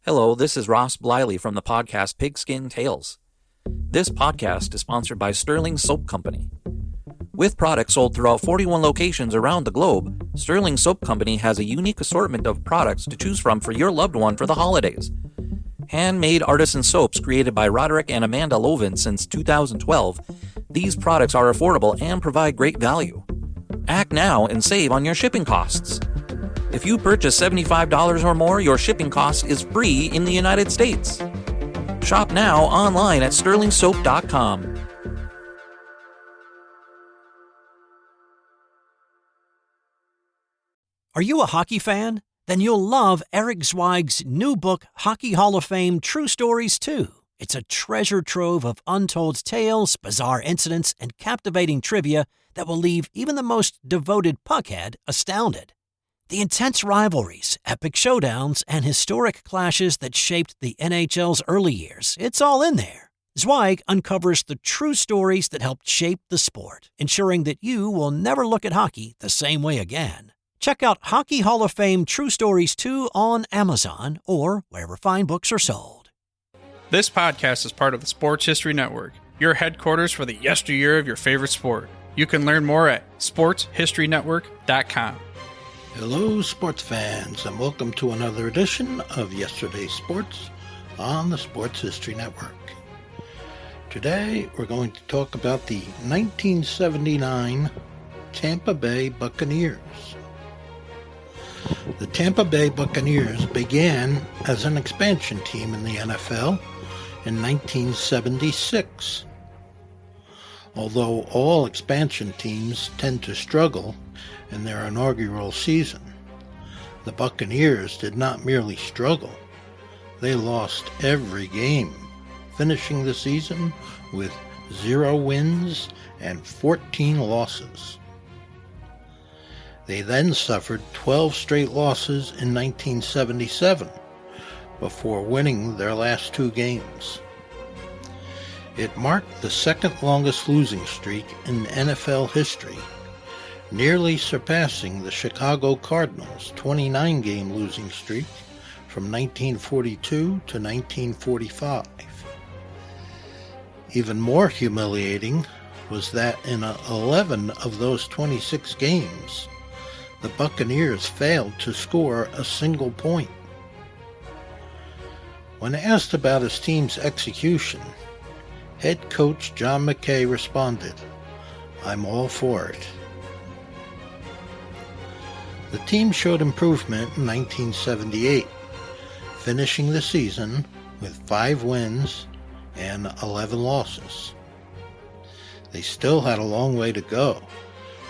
Hello, this is Ross Bliley from the podcast Pigskin Tales. This podcast is sponsored by Sterling Soap Company. With products sold throughout 41 locations around the globe, Sterling Soap Company has a unique assortment of products to choose from for your loved one for the holidays. Handmade artisan soaps created by Roderick and Amanda Lovin since 2012, these products are affordable and provide great value. Act now and save on your shipping costs. If you purchase $75 or more, your shipping cost is free in the United States. Shop now online at sterlingsoap.com. Are you a hockey fan? Then you'll love Eric Zweig's new book, Hockey Hall of Fame True Stories 2. It's a treasure trove of untold tales, bizarre incidents, and captivating trivia that will leave even the most devoted puckhead astounded. The intense rivalries, epic showdowns, and historic clashes that shaped the NHL's early years, it's all in there. Zweig uncovers the true stories that helped shape the sport, ensuring that you will never look at hockey the same way again. Check out Hockey Hall of Fame True Stories 2 on Amazon or wherever fine books are sold. This podcast is part of the Sports History Network, your headquarters for the yesteryear of your favorite sport. You can learn more at sportshistorynetwork.com. Hello, sports fans, and welcome to another edition of Yesterday's Sports on the Sports History Network. Today, we're going to talk about the 1979 Tampa Bay Buccaneers. The Tampa Bay Buccaneers began as an expansion team in the NFL in 1976. Although all expansion teams tend to struggle in their inaugural season, the Buccaneers did not merely struggle, they lost every game, finishing the season with 0 wins and 14 losses. They then suffered 12 straight losses in 1977 before winning their last 2 games. It marked the second longest losing streak in NFL history, nearly surpassing the Chicago Cardinals' 29-game losing streak from 1942 to 1945. Even more humiliating was that in 11 of those 26 games, the Buccaneers failed to score a single point. When asked about his team's execution, head coach John McKay responded, "I'm all for it." The team showed improvement in 1978, finishing the season with 5 wins and 11 losses. They still had a long way to go,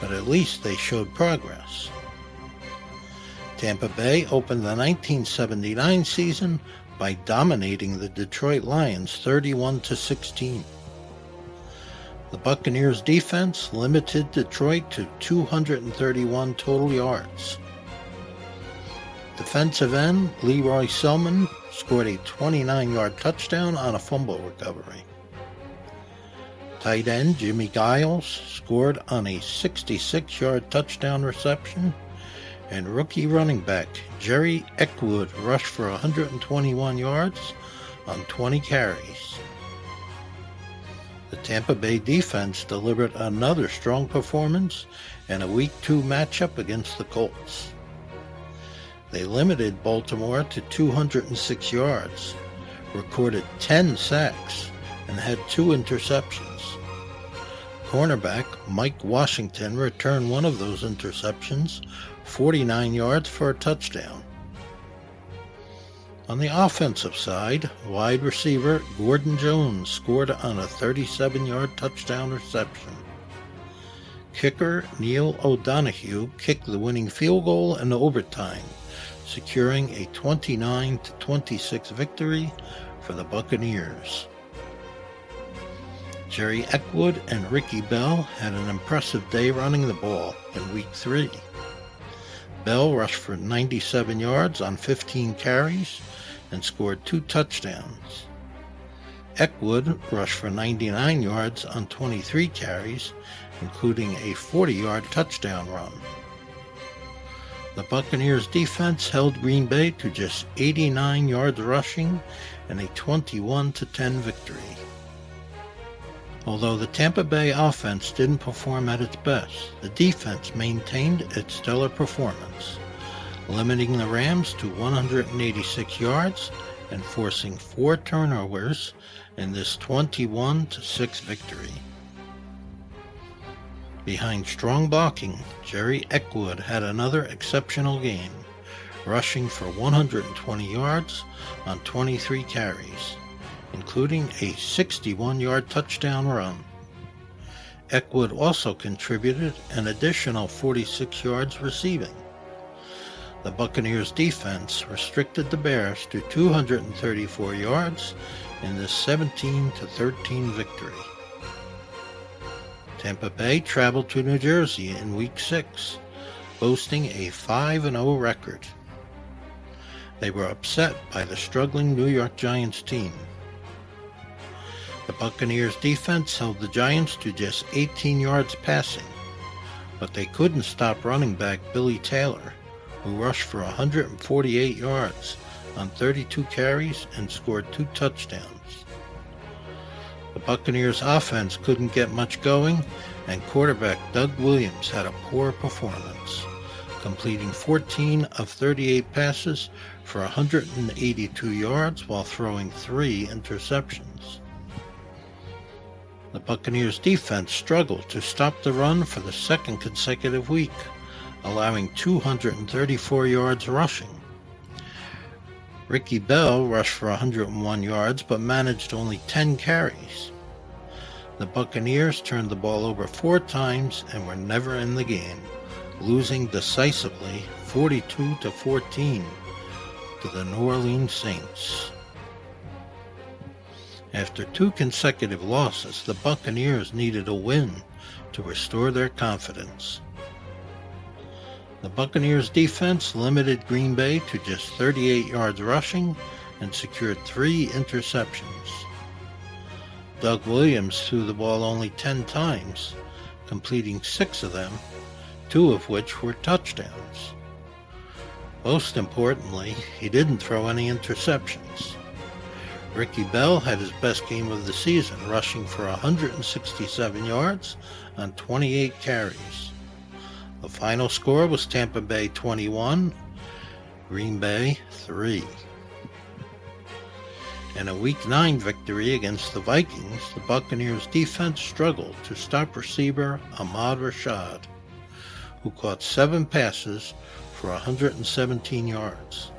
but at least they showed progress. Tampa Bay opened the 1979 season by dominating the Detroit Lions 31-16. The Buccaneers' defense limited Detroit to 231 total yards. Defensive end Lee Roy Selmon scored a 29-yard touchdown on a fumble recovery. Tight end Jimmy Giles scored on a 66-yard touchdown reception, and rookie running back Jerry Eckwood rushed for 121 yards on 20 carries. The Tampa Bay defense delivered another strong performance in a Week 2 matchup against the Colts. They limited Baltimore to 206 yards, recorded 10 sacks, and had 2 interceptions. Cornerback Mike Washington returned one of those interceptions, 49 yards for a touchdown. On the offensive side, wide receiver Gordon Jones scored on a 37-yard touchdown reception. Kicker Neil O'Donoghue kicked the winning field goal in overtime, securing a 29-26 victory for the Buccaneers. Jerry Eckwood and Ricky Bell had an impressive day running the ball in Week 3. Bell rushed for 97 yards on 15 carries and scored 2 touchdowns. Eckwood rushed for 99 yards on 23 carries, including a 40-yard touchdown run. The Buccaneers defense held Green Bay to just 89 yards rushing in a 21-10 victory. Although the Tampa Bay offense didn't perform at its best, the defense maintained its stellar performance, limiting the Rams to 186 yards and forcing 4 turnovers in this 21-6 victory. Behind strong blocking, Jerry Eckwood had another exceptional game, rushing for 120 yards on 23 carries, including a 61-yard touchdown run. Eckwood also contributed an additional 46 yards receiving. The Buccaneers defense restricted the Bears to 234 yards in this 17-13 victory. Tampa Bay traveled to New Jersey in Week 6, boasting a 5-0 record. They were upset by the struggling New York Giants team. The Buccaneers defense held the Giants to just 18 yards passing, but they couldn't stop running back Billy Taylor, who rushed for 148 yards on 32 carries and scored 2 touchdowns. The Buccaneers offense couldn't get much going, and quarterback Doug Williams had a poor performance, completing 14 of 38 passes for 182 yards while throwing 3 interceptions. The Buccaneers defense struggled to stop the run for the second consecutive week, allowing 234 yards rushing. Ricky Bell rushed for 101 yards but managed only 10 carries. The Buccaneers turned the ball over 4 times and were never in the game, losing decisively 42-14 to the New Orleans Saints. After 2 consecutive losses, the Buccaneers needed a win to restore their confidence. The Buccaneers defense limited Green Bay to just 38 yards rushing and secured 3 interceptions. Doug Williams threw the ball only 10 times, completing 6 of them, 2 of which were touchdowns. Most importantly, he didn't throw any interceptions. Ricky Bell had his best game of the season, rushing for 167 yards on 28 carries. The final score was Tampa Bay 21, Green Bay 3. In a Week 9 victory against the Vikings, the Buccaneers defense struggled to stop receiver Ahmad Rashad, who caught 7 passes for 117 yards.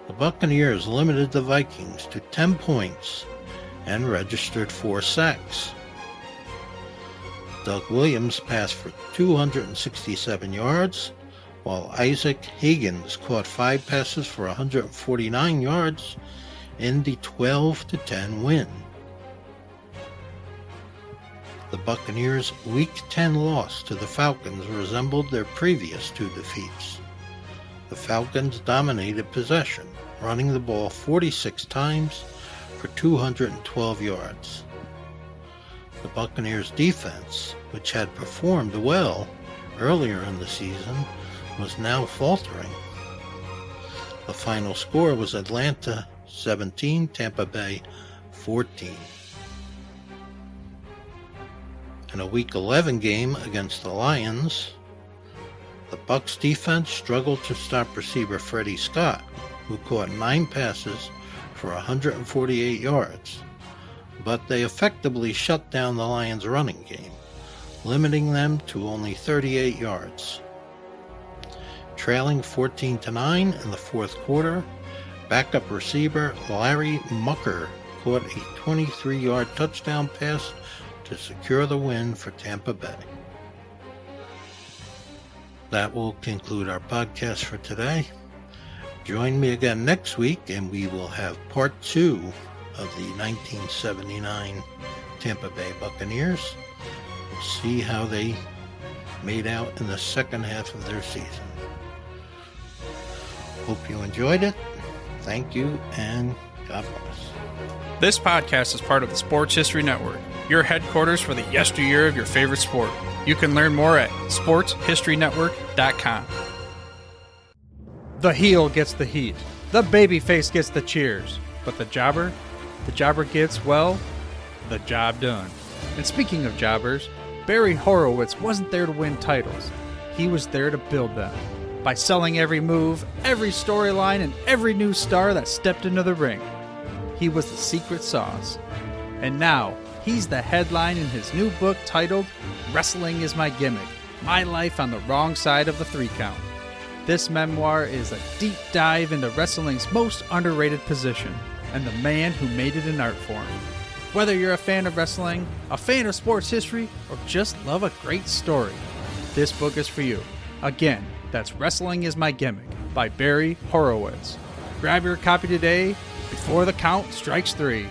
The Buccaneers limited the Vikings to 10 points and registered 4 sacks. Doug Williams passed for 267 yards, while Isaac Higgins caught 5 passes for 149 yards in the 12-10 win. The Buccaneers' Week 10 loss to the Falcons resembled their previous 2 defeats. The Falcons dominated possession, running the ball 46 times for 212 yards. The Buccaneers' defense, which had performed well earlier in the season, was now faltering. The final score was Atlanta 17, Tampa Bay 14. In a Week 11 game against the Lions, the Bucs defense struggled to stop receiver Freddie Scott, who caught 9 passes for 148 yards, but they effectively shut down the Lions' running game, limiting them to only 38 yards. Trailing 14-9 in the fourth quarter, backup receiver Larry Mucker caught a 23-yard touchdown pass to secure the win for Tampa Bay. That will conclude our podcast for today. Join me again next week and we will have part 2 of the 1979 Tampa Bay Buccaneers. We'll see how they made out in the second half of their season. Hope you enjoyed it. Thank you and God bless. This podcast is part of the Sports History Network, your headquarters for the yesteryear of your favorite sport. You can learn more at sportshistorynetwork.com. The heel gets the heat. The babyface gets the cheers. But the jobber gets, well, the job done. And speaking of jobbers, Barry Horowitz wasn't there to win titles. He was there to build them. By selling every move, every storyline, and every new star that stepped into the ring. He was the secret sauce. And now, he's the headline in his new book titled Wrestling is My Gimmick, My Life on the Wrong Side of the 3 Count. This memoir is a deep dive into wrestling's most underrated position and the man who made it an art form. Whether you're a fan of wrestling, a fan of sports history, or just love a great story, this book is for you. Again, that's Wrestling is My Gimmick by Barry Horowitz. Grab your copy today before the count strikes 3.